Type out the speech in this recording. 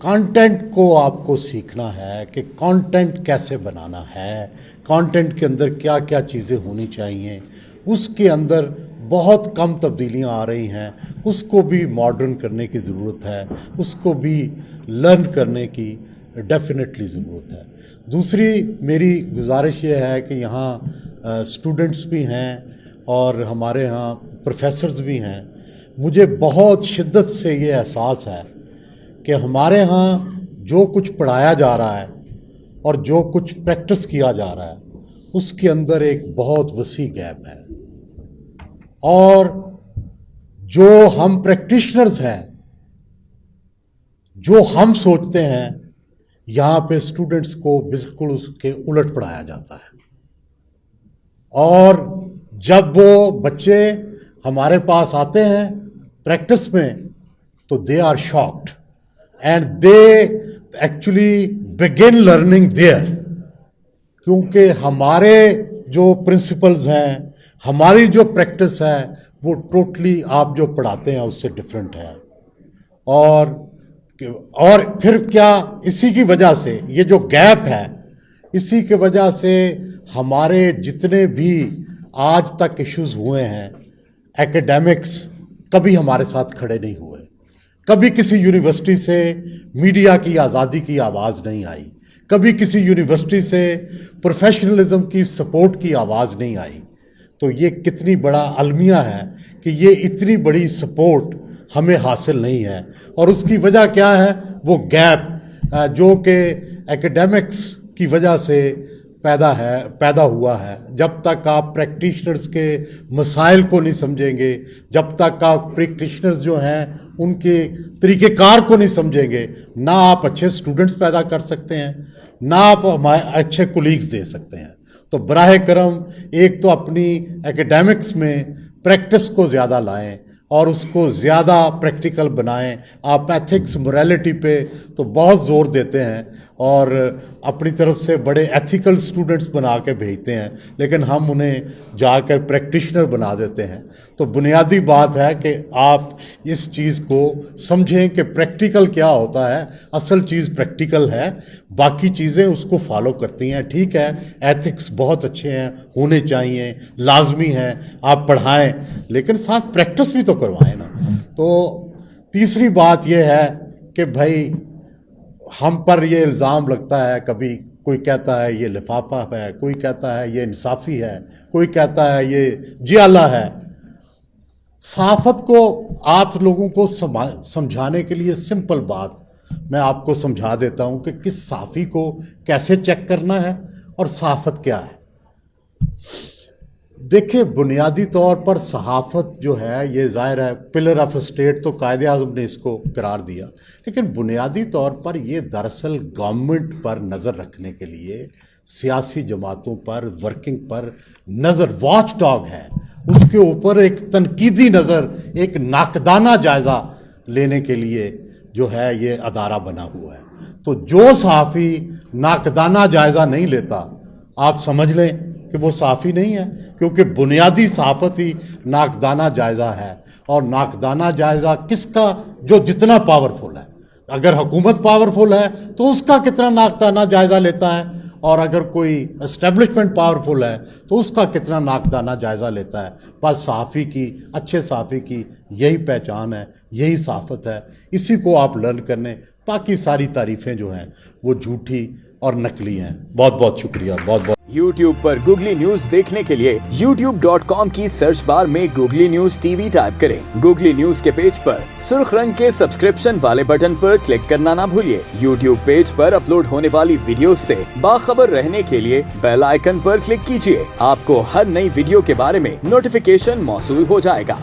Content को आपको सीखना है कि कंटेंट कैसे बनाना है, कंटेंट के अंदर क्या क्या चीज़ें होनी चाहिए, उसके अंदर बहुत कम तब्दीलियां आ रही हैं, उसको भी मॉडर्न करने की ज़रूरत है, उसको भी लर्न करने की डेफिनेटली ज़रूरत है। दूसरी मेरी गुजारिश ये है कि यहाँ स्टूडेंट्स भी हैं और हमारे यहाँ प्रोफेसर्स भी हैं। मुझे बहुत शिद्दत से ये एहसास है कि हमारे यहाँ जो कुछ पढ़ाया जा रहा है और जो कुछ प्रैक्टिस किया जा रहा है उसके अंदर एक बहुत वसी गैप है, और जो हम प्रैक्टिशनर्स हैं, जो हम सोचते हैं, यहाँ पे स्टूडेंट्स को बिल्कुल उसके उलट पढ़ाया जाता है। और जब वो बच्चे हमारे पास आते हैं प्रैक्टिस में तो they are shocked and they actually begin learning there, क्योंकि हमारे जो प्रिंसिपल्स हैं, हमारी जो प्रैक्टिस है वो टोटली आप जो पढ़ाते हैं उससे डिफरेंट है। और फिर क्या, इसी की वजह से ये जो गैप है, इसी की वजह से हमारे जितने भी आज तक इश्यूज हुए हैं, एकेडमिक्स कभी हमारे साथ खड़े नहीं हुए, कभी किसी यूनिवर्सिटी से मीडिया की आज़ादी की आवाज़ नहीं आई, कभी किसी यूनिवर्सिटी से प्रोफेशनलिज्म की सपोर्ट की आवाज़ नहीं आई। तो ये कितनी बड़ा अलमिया है कि ये इतनी बड़ी सपोर्ट हमें हासिल नहीं है, और उसकी वजह क्या है, वो गैप जो कि एकेडमिक्स की वजह से पैदा हुआ है। जब तक आप प्रैक्टिशनर्स के मसाइल को नहीं समझेंगे, जब तक आप प्रैक्टिशनर्स जो हैं उनके तरीक़ेकार को नहीं समझेंगे, ना आप अच्छे स्टूडेंट्स पैदा कर सकते हैं, ना आप अच्छे कोलीग्स दे सकते हैं। तो बराह करम एक तो अपनी एकेडमिक्स में प्रैक्टिस को ज़्यादा लाएं और उसको ज़्यादा प्रैक्टिकल बनाएं। आप एथिक्स मोरालिटी पे तो बहुत ज़ोर देते हैं और अपनी तरफ से बड़े एथिकल स्टूडेंट्स बना के भेजते हैं, लेकिन हम उन्हें जाकर प्रैक्टिशनर बना देते हैं। तो बुनियादी बात है कि आप इस चीज़ को समझें कि प्रैक्टिकल क्या होता है। असल चीज़ प्रैक्टिकल है, बाकी चीज़ें उसको फॉलो करती हैं। ठीक है, एथिक्स बहुत अच्छे हैं, होने चाहिए, लाजमी हैं, आप पढ़ाएं, लेकिन साथ प्रैक्टिस भी तो करवाएं ना। तो तीसरी बात यह है कि भाई हम पर ये इल्ज़ाम लगता है, कभी कोई कहता है ये लिफाफा है, कोई कहता है ये इंसाफ़ी है, कोई कहता है ये जियाला है। सहाफ़त को आप लोगों को समझाने के लिए सिंपल बात मैं आपको समझा देता हूँ कि किस सहाफ़ी को कैसे चेक करना है और सहाफ़त क्या है। देखिए, बुनियादी तौर पर सहाफ़त जो है ये ज़ाहिर है पिलर ऑफ स्टेट तो कायदे आज़म ने इसको करार दिया, लेकिन बुनियादी तौर पर ये दरअसल गवर्नमेंट पर नज़र रखने के लिए, सियासी जमातों पर, वर्किंग पर नज़र, वॉच डॉग है, उसके ऊपर एक तनकीदी नज़र, एक नाकदाना जायज़ा लेने के लिए जो है ये अदारा बना हुआ है। तो जो सहाफ़ी नाकदाना जायज़ा नहीं लेता, आप समझ लें कि वो सहाफ़ी नहीं है, क्योंकि बुनियादी सहाफ़त ही नाकदाना जायज़ा है। और नाकदाना जायज़ा किसका, जो जितना पावरफुल है। अगर हुकूमत पावरफुल है तो उसका कितना नाकदाना जायज़ा लेता है, और अगर कोई एस्टेब्लिशमेंट पावरफुल है तो उसका कितना नाकदाना जायज़ा लेता है। बस सहाफ़ी की, अच्छे सहाफ़ी की यही पहचान है, यही सहाफ़त है, इसी को आप लर्न करने। बाकी सारी तारीफ़ें जो हैं वो झूठी और नकली हैं। बहुत बहुत शुक्रिया, बहुत बहुत। YouTube पर गूगली न्यूज देखने के लिए youtube.com की सर्च बार में गूगली न्यूज टीवी टाइप करें। गूगली न्यूज के पेज पर सुर्ख रंग के सब्सक्रिप्शन वाले बटन पर क्लिक करना ना भूलिए। YouTube पेज पर अपलोड होने वाली वीडियोस से बाखबर रहने के लिए बेल आइकन पर क्लिक कीजिए। आपको हर नई वीडियो के बारे में नोटिफिकेशन मौसूल हो जाएगा।